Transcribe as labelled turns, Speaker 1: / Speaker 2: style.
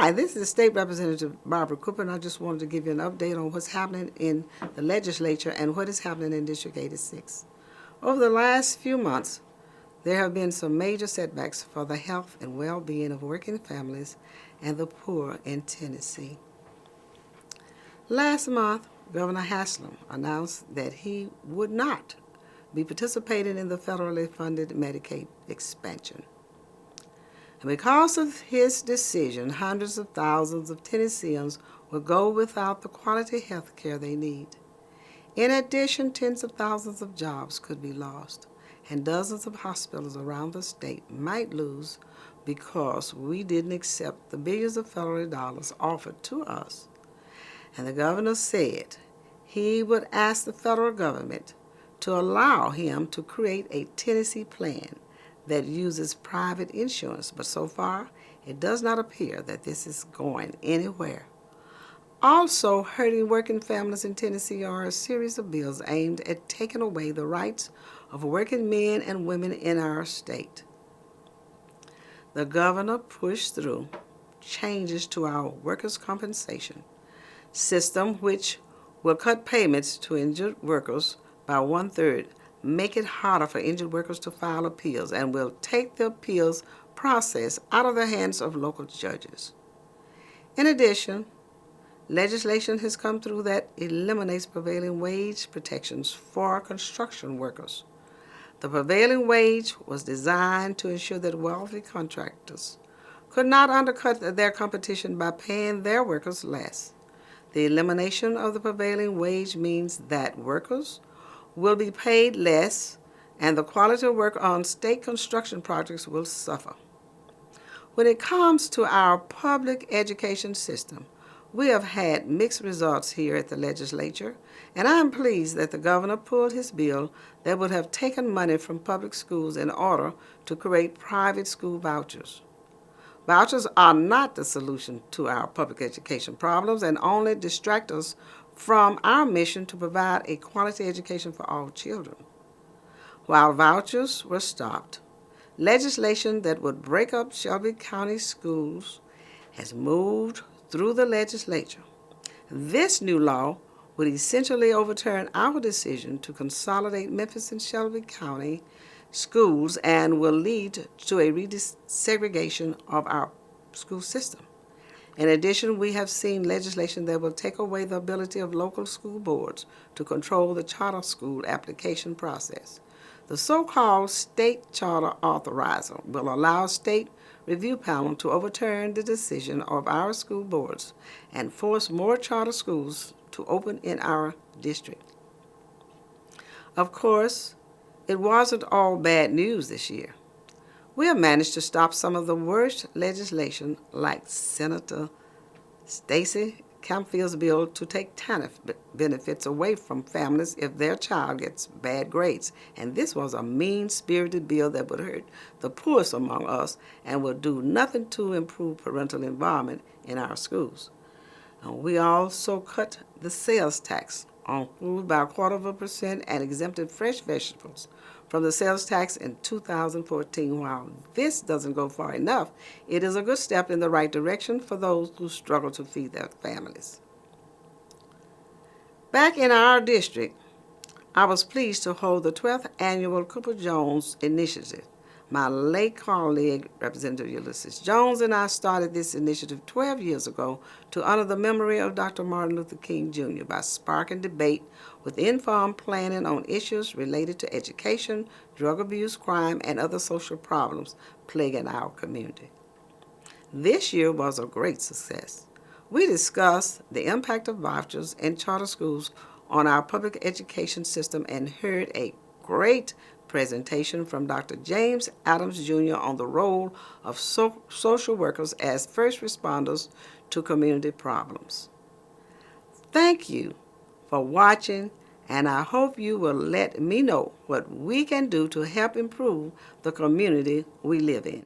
Speaker 1: Hi, this is State Representative Barbara Cooper, and I just wanted to give you an update on what's happening in the legislature and what is happening in District 86. Over the last few months, there have been some major setbacks for the health and well-being of working families and the poor in Tennessee. Last month, Governor Haslam announced that he would not be participating in the federally funded Medicaid expansion. And because of his decision, hundreds of thousands of Tennesseans will go without the quality health care they need. In addition, tens of thousands of jobs could be lost, and dozens of hospitals around the state might lose because we didn't accept the billions of federal dollars offered to us. And the governor said he would ask the federal government to allow him to create a Tennessee plan that uses private insurance, but so far it does not appear that this is going anywhere. Also hurting working families in Tennessee are a series of bills aimed at taking away the rights of working men and women in our state. The governor pushed through changes to our workers' compensation system, which will cut payments to injured workers by 1/3, make it harder for injured workers to file appeals, and will take the appeals process out of the hands of local judges. In addition, legislation has come through that eliminates prevailing wage protections for construction workers. The prevailing wage was designed to ensure that wealthy contractors could not undercut their competition by paying their workers less. The elimination of the prevailing wage means that workers will be paid less, and the quality of work on state construction projects will suffer. When it comes to our public education system, we have had mixed results here at the legislature, and I am pleased that the governor pulled his bill that would have taken money from public schools in order to create private school vouchers. Vouchers are not the solution to our public education problems and only distract us from our mission to provide a quality education for all children. While vouchers were stopped, legislation that would break up Shelby County schools has moved through the legislature. This new law would essentially overturn our decision to consolidate Memphis and Shelby County schools and will lead to a resegregation of our school system. In addition, we have seen legislation that will take away the ability of local school boards to control the charter school application process. The so-called state charter authorizer will allow a state review panel to overturn the decision of our school boards and force more charter schools to open in our district. Of course, it wasn't all bad news this year. We have managed to stop some of the worst legislation, like Senator Stacey Campfield's bill to take TANF benefits away from families if their child gets bad grades. And this was a mean-spirited bill that would hurt the poorest among us and would do nothing to improve parental involvement in our schools. And we also cut the sales tax on food by 1/4% and exempted fresh vegetables from the sales tax in 2014. While this doesn't go far enough, it is a good step in the right direction for those who struggle to feed their families. Back in our district, I was pleased to hold the 12th annual Cooper Jones Initiative. My late colleague, Representative Ulysses Jones, and I started this initiative 12 years ago to honor the memory of Dr. Martin Luther King Jr. by sparking debate with informed planning on issues related to education, drug abuse, crime, and other social problems plaguing our community. This year was a great success. We discussed the impact of vouchers in charter schools on our public education system and heard a great presentation from Dr. James Adams Jr. on the role of social workers as first responders to community problems. Thank you for watching, and I hope you will let me know what we can do to help improve the community we live in.